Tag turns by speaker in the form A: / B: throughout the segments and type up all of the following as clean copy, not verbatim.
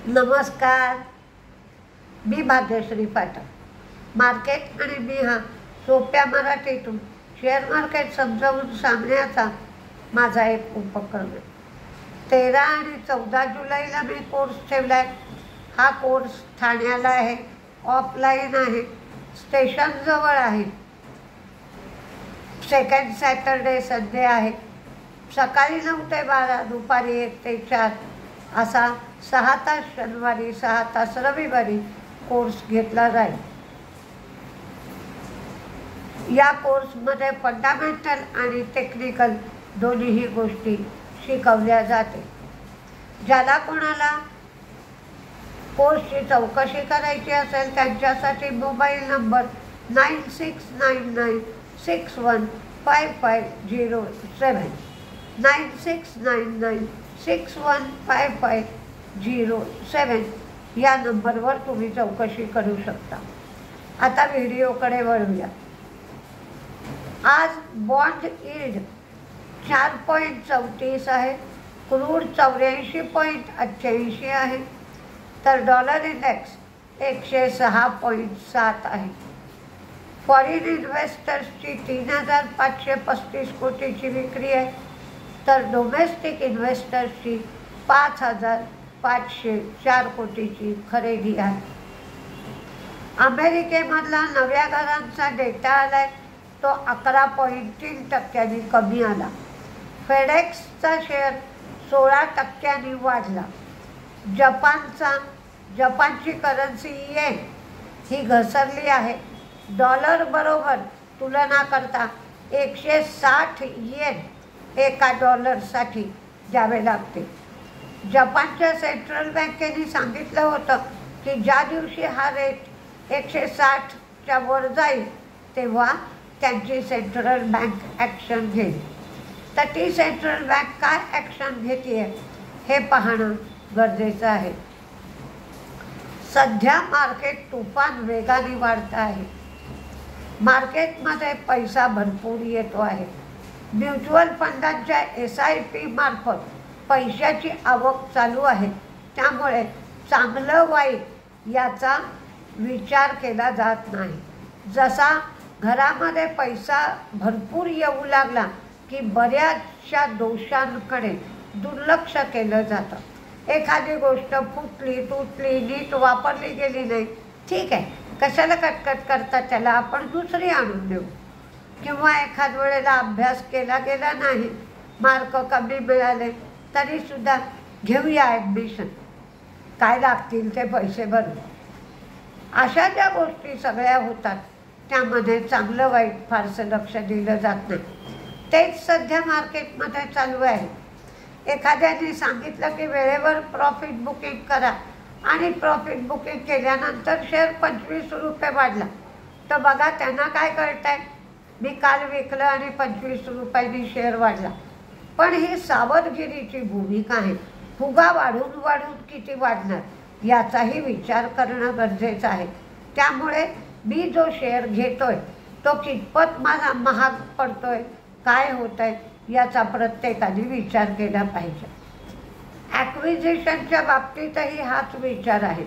A: नमस्कार, मी भाग्यश्री पाठक. मार्केट आणि मी हा सोप्या मराठीतून शेअर मार्केट समजावून सांगण्याचा माझा एक उपक्रम आहे. 13 आणि 14 जुलैला मी कोर्स ठेवला आहे. हा कोर्स ठाण्याला आहे, ऑफलाईन आहे, स्टेशनजवळ आहे. सेकंड सॅटर्डे संडे आहे. सकाळी 9 ते 12, दुपारी 1 ते 4 असा 6 तास शनिवारी, 6 तास रविवारी कोर्स घेतला जाईल. या कोर्समध्ये फंडामेंटल आणि टेक्निकल दोन्हीही गोष्टी शिकवल्या जाते. ज्याला कोणाला कोर्सची चौकशी करायची असेल त्यांच्यासाठी मोबाईल नंबर 9699615507 9699615507 या नंबरवर तुम्ही चौकशी करू शकता. आता व्हिडिओकडे वळूया. आज बॉन्ड यील्ड 4.34 आहे, क्रूड 84.88 आहे, तर डॉलर इंडेक्स 106.7 आहे. फॉरेन इन्व्हेस्टर्सची 3,535 कोटीची विक्री आहे, तर डोमेस्टिक इन्व्हेस्टर्सची 5,504 कोटीची खरेदी आहे. अमेरिकेमधला नव्या घरांचा डेटा आलाय, तो 11.3% कमी आला. फेडेक्सचा शेअर 16% वाढला. जपानची करन्सी येन ही घसरली आहे. डॉलर बरोबर तुलना करता 160 येन एका डॉलरसाठी द्यावे लागते. जपानच्या सेंट्रल बँकेने सांगितलं होतं की ज्या दिवशी हा रेट 160च्या वर जाईल तेव्हा त्यांची सेंट्रल बँक ॲक्शन घेईल. तर ती सेंट्रल बँक काय ॲक्शन घेते हे पाहणं गरजेचं आहे. सध्या मार्केट तुफान वेगाने वाढत आहे. मार्केटमध्ये पैसा भरपूर येतो आहे. म्युच्युअल फंडांच्या SIP मार्फत पैशाची आवक चालू आहे. त्यामुळे चांगलं वाईट याचा विचार केला जात नाही. जसा घरामध्ये पैसा भरपूर येऊ लागला की बऱ्याचशा दोषांकडे दुर्लक्ष केलं जातं. एखादी गोष्ट फुटली, तुटली, नीट वापरली गेली नाही, ठीक आहे, कशाला कटकट करता, त्याला आपण दुसरी आणून देऊ. किंवा एखाद वेळेला अभ्यास केला गेला नाही, मार्क कमी मिळाले तरीसुद्धा घेऊया ॲडमिशन, काय लागतील ते पैसे भरून. अशा ज्या गोष्टी सगळ्या होतात त्यामध्ये चांगलं वाईट फारसं लक्ष दिलं जात नाही. तेच सध्या मार्केटमध्ये चालू आहे. एखाद्याने सांगितलं की वेळेवर प्रॉफिट बुकिंग करा आणि प्रॉफिट बुकिंग केल्यानंतर शेअर 25 रुपये वाढला, तर बघा त्यांना काय कळत आहे, मी काल विकलं आणि 25 रुपयांनी शेअर वाढला. पण ही सावधगिरीची भूमिका आहे. फुगा वाढून वाढून किती वाढणार याचाही विचार करणं गरजेचं आहे. त्यामुळे मी जो शेअर घेतोय तो कितपत मला महाग पडतोय, काय होत आहे याचा प्रत्येकाने विचार केला पाहिजे. ॲक्विजिशनच्या बाबतीतही हाच विचार आहे.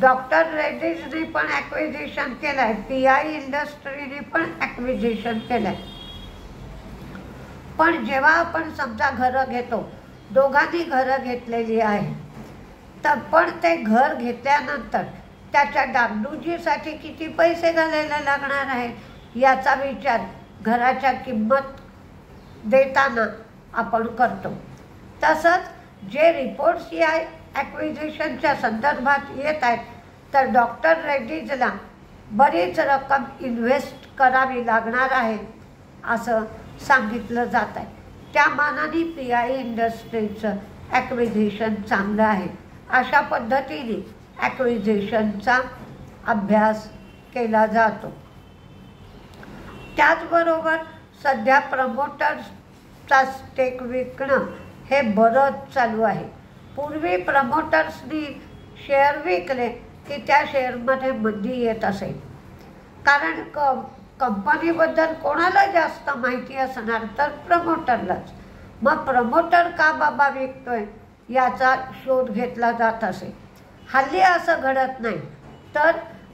A: डॉक्टर रेड्डीजने पण ॲक्विजिशन केलं आहे, PI इंडस्ट्रीने पण ॲक्विजिशन केलं आहे. पण जेव्हा आपण समजा घरं घेतो, दोघांनी घरं घेतलेली आहे, तर पण ते घर घेतल्यानंतर त्याच्या डागडुजीसाठी किती पैसे घालायला लागणार आहेत याचा विचार घराच्या किंमत देताना आपण करतो. तसंच जे रिपोर्ट्स या ॲक्विजिशनच्या संदर्भात येत आहेत, तर डॉक्टर रेड्डीजला बरीच रक्कम इन्व्हेस्ट करावी लागणार आहे असं सांगितलं जात आहे. त्या मानाने PI इंडस्ट्रीजचं ॲक्विजिशन चांगलं आहे. अशा पद्धतीने ॲक्विजिशनचा अभ्यास केला जातो. त्याचबरोबर सध्या प्रमोटर्सचा स्टेक विकणं हे बरंच चालू आहे. पूर्वी प्रमोटर्सनी शेअर विकले की त्या शेअरमध्ये मंदी येत असेल, कारण कंपनीबद्दल कोणाला जास्त माहिती असणार तर प्रमोटरलाच. मग प्रमोटर का बाबा विकतोय याचा शोध घेतला जात असे. हल्ली असं घडत नाही. तर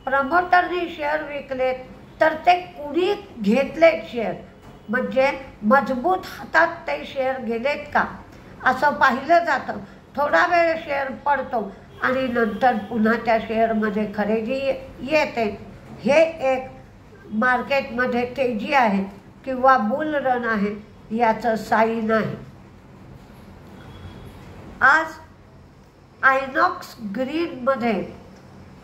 A: प्रमोटरनी शेअर विकलेत तर ते कुणी घेतलेत शेअर, म्हणजे मजबूत हातात ते शेअर गेलेत का असं पाहिलं जातं. थोडा वेळ शेअर पडतो आणि नंतर पुन्हा त्या शेअरमध्ये खरेदी येते. हे एक मार्केटमध्ये तेजी आहे किंवा बुल रन आहे याचं साईन आहे. आज आयनॉक्स ग्रीनमध्ये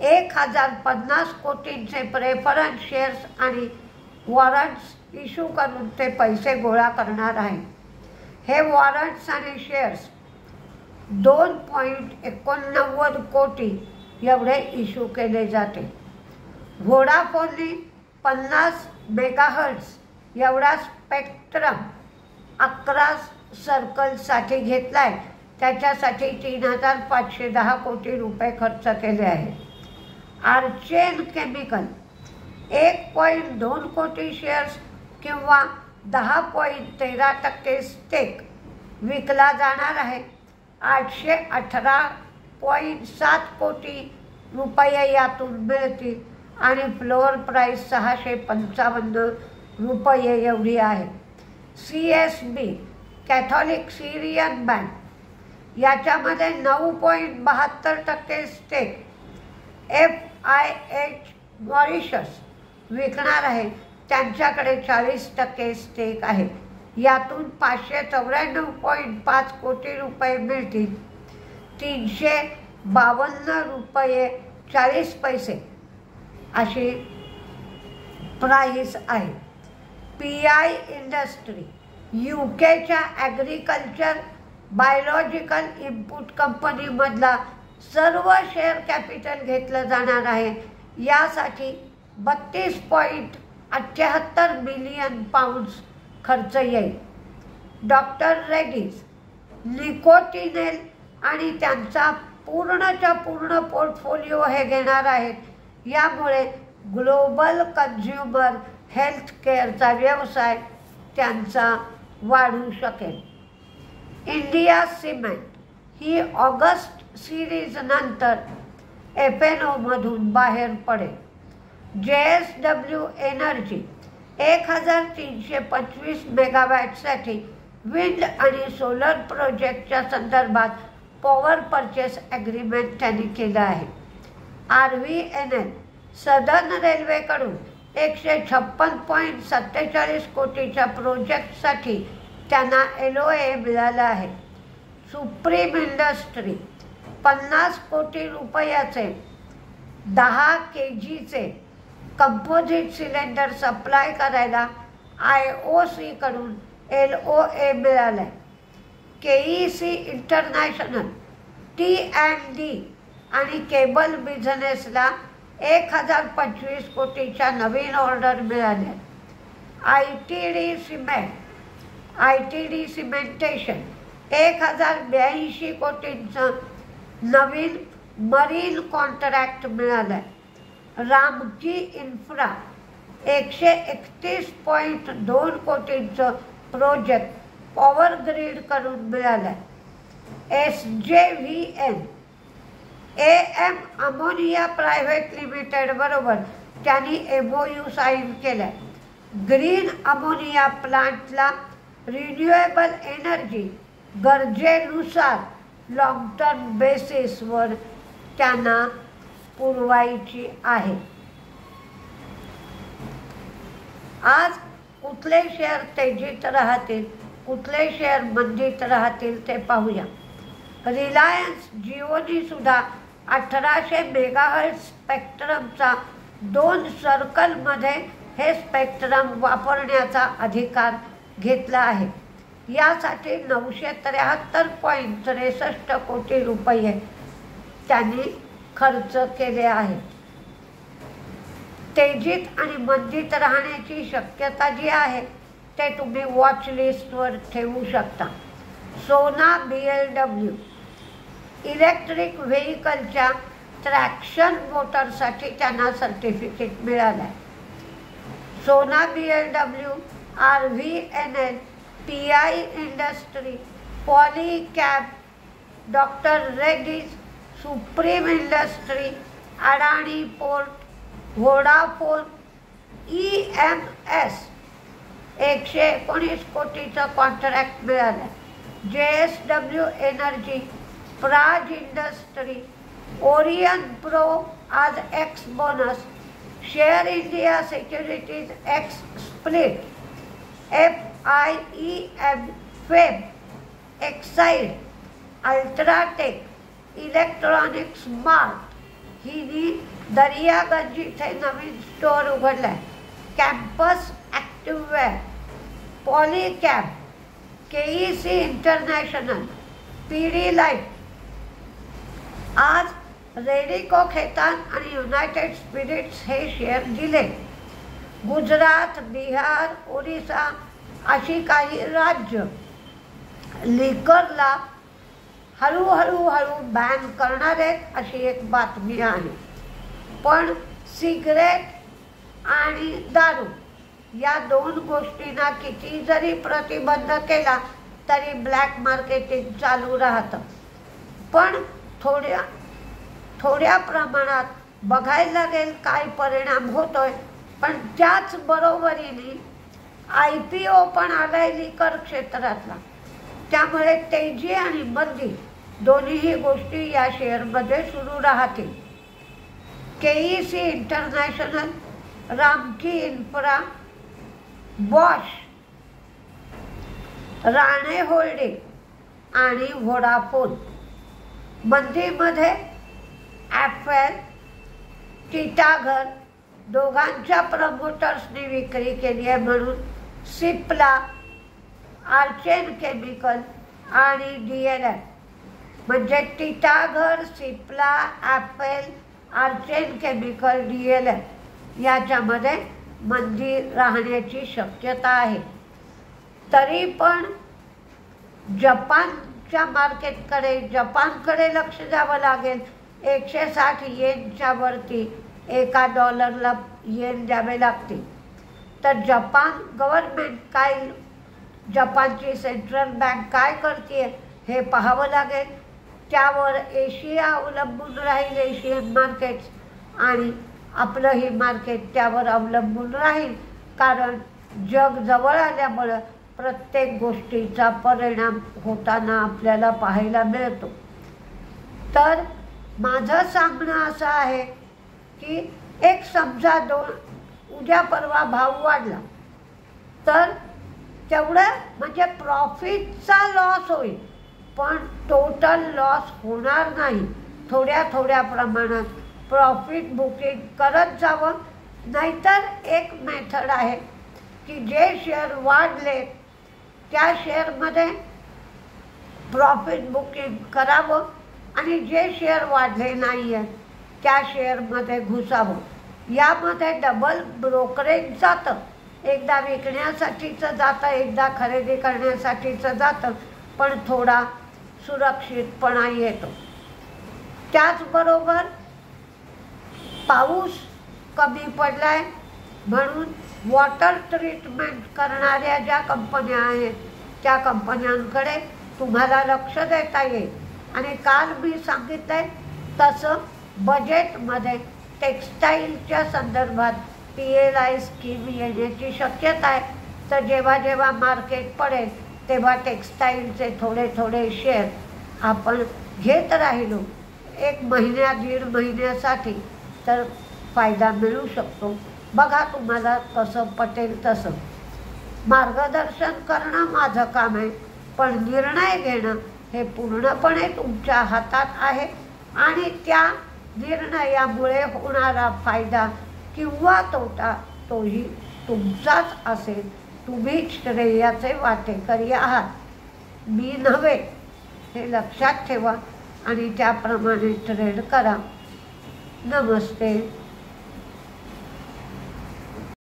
A: 1050 कोटींचे प्रेफरन्स शेअर्स आणि वॉरंट्स इश्यू करून ते पैसे गोळा करणार आहे. हे वॉरंट्स आणि शेअर्स 2.89 कोटी एवढे इश्यू केले जाते. व्होडाफोनने 50 मेगाहर्ट्झ एवढा स्पेक्ट्रम 11 सर्कलसाठी घेतला आहे. त्याच्यासाठी 3,510 कोटी रुपये खर्च केले आहे. आर्चेन केमिकल 1.2 कोटी शेअर्स किंवा 10.13% स्टेक विकला जाणार आहे. 818.7 कोटी रुपये यातून मिळतील आणि फ्लोअर प्राईस 655 रुपये एवढी आहे. CSB कॅथॉलिक सिरियन बँक याच्यामध्ये 9.72% स्टेक FIH मॉरिशस विकणार आहे. त्यांच्याकडे 40% स्टेक आहे. यातून 594.5 कोटी रुपये मिळतील. 352 रुपये 40 पैसे अशी प्राईस आहे. PI इंडस्ट्री UKच्या ॲग्रिकल्चर बायोलॉजिकल इनपुट कंपनीमधला सर्व शेअर कॅपिटल घेतलं जाणार आहे. यासाठी 32.78 मिलियन पाउंड्स खर्च येईल. डॉक्टर रेड्डीज निकोटिनेल आणि त्यांचा पूर्णच्या पूर्ण पोर्टफोलिओ हे घेणार आहेत. यामुळे ग्लोबल कन्झ्युमर हेल्थ केअरचा व्यवसाय त्यांचा वाढू शकेल. इंडिया सिमेंट ही ऑगस्ट सिरीज नंतर FNOमधून बाहेर पडेल. JSW एनर्जी 1325 मेगावॅटसाठी विंड आणि सोलर प्रोजेक्टच्या संदर्भात पॉवर परचेस ॲग्रीमेंट त्यांनी केलं आहे. RVNL सदर्न रेल्वेकडून 156.47 कोटीच्या प्रोजेक्टसाठी त्यांना LOA मिळालं आहे. सुप्रीम इंडस्ट्री 50 कोटी रुपयाचे 10 kgचे कंपोजिट सिलेंडर सप्लाय करायला IOC कडून LOA मिळाला. KEC इंटरनॅशनल T&D आणि केबल बिझनेसला 1025 कोटीच्या नवीन ऑर्डर मिळाल्या. ITD सिमेंटेशन 1082 कोटींचं नवीन मरीन कॉन्ट्रॅक्ट मिळालं. रामकी इन्फ्रा 131.2 कोटींचं प्रोजेक्ट पॉवर ग्रीड करून मिळालं. SJVN AM ammonia private limited बरोबर त्यांनी MOU साईन केलं. ग्रीन अमोनिया प्लांटला रिन्युएबल एनर्जी गरजेनुसार लॉंग टर्म बेसिसवर त्यांना पुरवायची आहे. आज कुठले शेअर तेजीत राहतील, कुठले शेअर मंदीत राहतील ते पाहूया. रिलायन्स जिओनी सुद्धा 1800 मेगाहर्ट्झ स्पेक्ट्रमचा 2 सर्कलमध्ये हे स्पेक्ट्रम वापरण्याचा अधिकार घेतला आहे. यासाठी 973.63 कोटी रुपये त्यांनी खर्च केले आहे. तेजीत आणि मंदीत राहण्याची शक्यता जी आहे ते तुम्ही वॉच लिस्टवर ठेवू शकता. सोना BLW इलेक्ट्रिक व्हेकलच्या ट्रॅक्शन मोटरसाठी त्यांना सर्टिफिकेट मिळालं आहे. सोना BLW, RVNL, PI industry, Polycab doctor Reddy's, supreme industry, Adani port, Vodafone, EMS 119 कोटीचं कॉन्ट्रॅक्ट मिळालं. JSW energy, Praj industry, Orion pro आज ex bonus, share India securities ex split, FIEM फेब, एक्साइड, अल्ट्राटेक, इलेक्ट्रॉनिक्स मार्ट हिनी दर्यागंज इथे नवीन स्टोअर उघडला आहे. Campus activewear, Polycab, KEC international, PD life. आज रेडिको खेतान आणि युनायटेड स्पिरिट्स हे शेअर दिले. गुजरात, बिहार, ओरिसा अशी काही राज्य लिकरला हळूहळू बॅन करणार आहेत अशी एक बातमी आहे. पण सिगरेट आणि दारू या दोन गोष्टींना किती जरी प्रतिबंध केला तरी ब्लॅक मार्केटिंग चालू राहतं. पण थोड्या प्रमाणात बघायला लागेल काय परिणाम होतोय. पण त्याच बरोबरीने IPO पण आलाय लिकर क्षेत्रातला. त्यामुळे तेजी आणि मंदी दोन्हीही गोष्टी या शेअरमध्ये सुरू राहतील. KEC international, Ramky infra, Bosch, Rane holding आणि व्होडाफोन. मंदीमध्ये ॲपल, टिटाघर दोघांच्या प्रमोटर्सनी विक्री केली आहे म्हणून सिप्ला, आर्चेन केमिकल आणि DLF म्हणजे टिटाघर, सिप्ला, ॲपल, आर्चेन केमिकल, DLF याच्यामध्ये मंदी राहण्याची शक्यता आहे. तरी पण जपानकडे लक्ष द्यावं लागेल. 160 येनच्या वरती एका डॉलरला येन द्यावे लागतील. तर जपान गव्हर्नमेंट काय, जपानची सेंट्रल बँक काय करते हे पाहावं लागेल. त्यावर एशिया अवलंबून राहील, एशियन मार्केट्स, आणि आपलंही मार्केट त्यावर अवलंबून राहील. कारण जग जवळ आल्यामुळं प्रत्येक गोष्टीचा परिणाम होताना आपल्याला पाहायला मिळतो. तर माझं सांगणं असं आहे की एक समजा उद्या परवा भाव वाढला तर तेवढं म्हणजे प्रॉफिटचा लॉस होईल, पण टोटल लॉस होणार नाही. थोड्या प्रमाणात प्रॉफिट बुकिंग करत जावं. नाहीतर एक मेथड आहे की जे शेअर वाढले त्या शेअरमध्ये प्रॉफिट बुकिंग करावं आणि जे शेअर वाढले नाही आहेत त्या शेअरमध्ये घुसावं. यामध्ये डबल ब्रोकरेज जातं. एकदा विकण्यासाठीचं जातं, एकदा खरेदी करण्यासाठीचं जातं, पण थोडा सुरक्षितपणा येतो. त्याचबरोबर पाऊस कमी पडला आहे म्हणून वॉटर ट्रीटमेंट करणाऱ्या ज्या कंपन्या आहेत त्या कंपन्यांकडे तुम्हाला लक्ष देता येईल. आणि काल मी सांगितलं आहे तसं बजेटमध्ये टेक्स्टाईलच्या संदर्भात PLI स्कीम येण्याची शक्यता आहे. तर जेव्हा मार्केट पडेल तेव्हा टेक्स्टाईलचे थोडे शेअर आपण घेत राहिलो 1 महिन्या 1.5 महिन्यासाठी तर फायदा मिळू शकतो. बघा तुम्हाला कसं पटेल तसं. मार्गदर्शन करणं माझं काम आहे, पण निर्णय घेणं हे पूर्णपणे तुमच्या हातात आहे. आणि त्या निर्णयामुळे होणारा फायदा किंवा तोटा तोही तुमचाच असेल. तुम्हीच श्रेयाचे वाटेकरी आहात, मी नव्हे. हे लक्षात ठेवा आणि त्याप्रमाणे ट्रेड करा. नमस्ते.